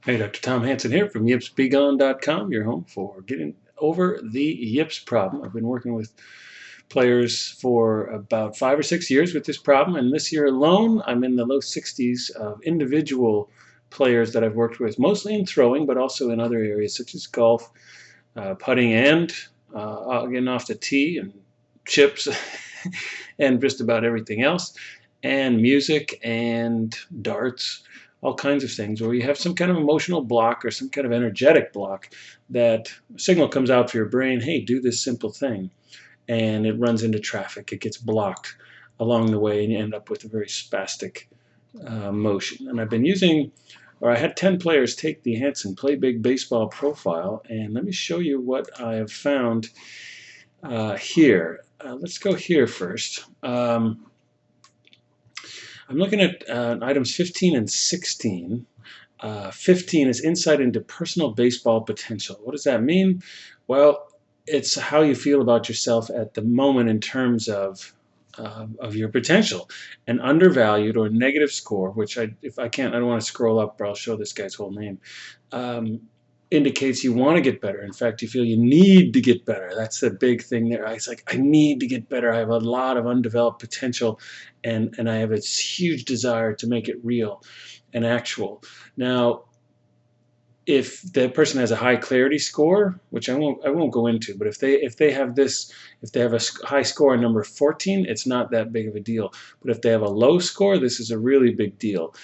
Hey, Dr. Tom Hansen here from yipsbegone.com, your home for getting over the yips problem. I've been working with players for about 5 or 6 years with this problem, and this year alone, I'm in the low 60s of individual players that I've worked with, mostly in throwing, but also in other areas such as golf, putting, and getting off the tee, and chips, and just about everything else, and music, and darts, all kinds of things where you have some kind of emotional block or some kind of energetic block that a signal comes out for your brain, hey, do this simple thing, and it runs into traffic. It gets blocked along the way, and you end up with a very spastic motion. And I've been using, or I had 10 players take the Hansen Play Big Baseball profile, and let me show you what I have found here. Let's go here first. I'm looking at items 15 and 16. 15 is insight into personal baseball potential. What does that mean? Well, it's how you feel about yourself at the moment in terms of your potential. An undervalued or negative score, which if I can't, I don't want to scroll up, or I'll show this guy's whole name. Indicates you want to get better. In fact, you feel you need to get better. That's the big thing there. It's like, I need to get better. I have a lot of undeveloped potential, and I have a huge desire to make it real and actual. Now, if the person has a high clarity score, which I won't go into, but if they have a high score on number 14, it's not that big of a deal. But if they have a low score, this is a really big deal.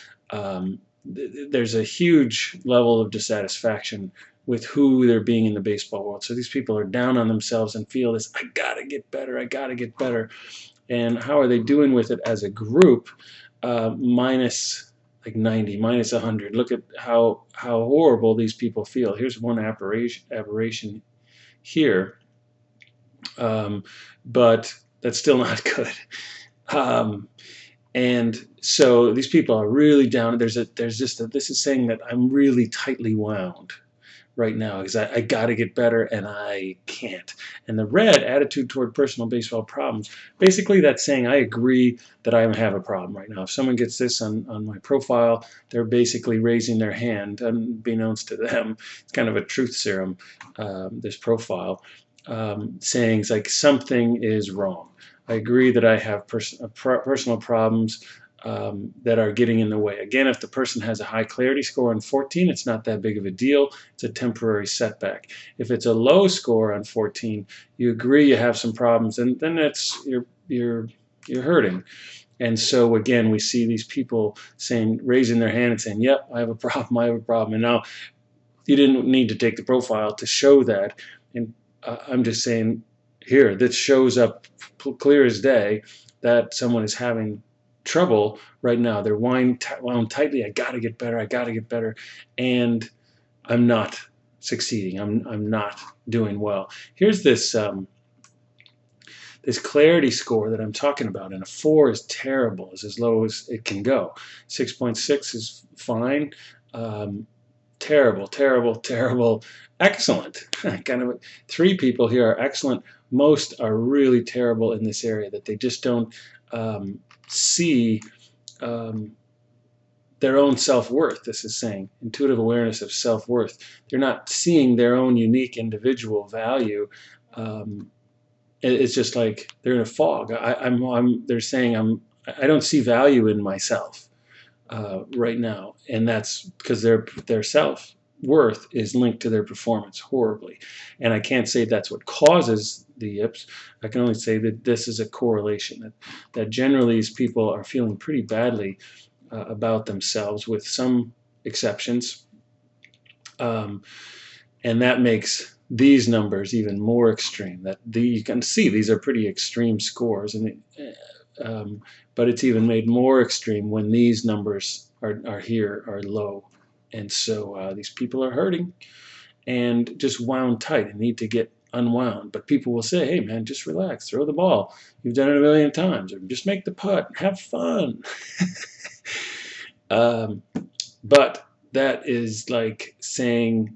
There's a huge level of dissatisfaction with who they're being in the baseball world. So these people are down on themselves and feel this, I gotta get better, I gotta get better. And how are they doing with it as a group? Minus like 90, minus 100. Look at how horrible these people feel. Here's one aberration here, but that's still not good. And so these people are really down. This is saying that I'm really tightly wound right now because I got to get better and I can't. And the red, attitude toward personal baseball problems, basically that's saying I agree that I have a problem right now. If someone gets this on my profile, they're basically raising their hand, unbeknownst to them. It's kind of a truth serum, this profile, saying it's like something is wrong. I agree that I have personal problems that are getting in the way. Again, if the person has a high clarity score on 14, it's not that big of a deal. It's a temporary setback. If it's a low score on 14, you agree you have some problems, and then you're hurting. And so again, we see these people raising their hand and saying, "Yep, I have a problem. I have a problem." And now you didn't need to take the profile to show that. And I'm just saying, here, this shows up clear as day that someone is having trouble right now. They're wound tightly. I got to get better. I got to get better, and I'm not succeeding. I'm not doing well. Here's this this clarity score that I'm talking about, and a 4 is terrible. It's as low as it can go. 6.6 is fine. Terrible, terrible, terrible, excellent. Kind of 3 people here are excellent. Most are really terrible in this area, that they just don't see their own self-worth. This is saying intuitive awareness of self-worth. They're not seeing their own unique individual value. It's just like they're in a fog. They're saying I don't see value in myself right now, and that's because their self-worth is linked to their performance horribly. And I can't say that's what causes the yips. I can only say that this is a correlation, that generally these people are feeling pretty badly about themselves, with some exceptions, and that makes these numbers even more extreme. You can see these are pretty extreme scores, and but it's even made more extreme when these numbers are low. And so these people are hurting and just wound tight and need to get unwound. But people will say, hey man, just relax, throw the ball. You've done it a million times. Or just make the putt, have fun. But that is like saying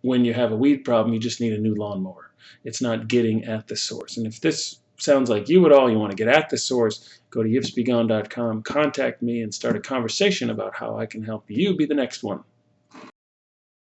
when you have a weed problem, you just need a new lawnmower. It's not getting at the source. And if this sounds like you at all, you want to get at the source, go to yipsbegone.com, contact me, and start a conversation about how I can help you be the next one.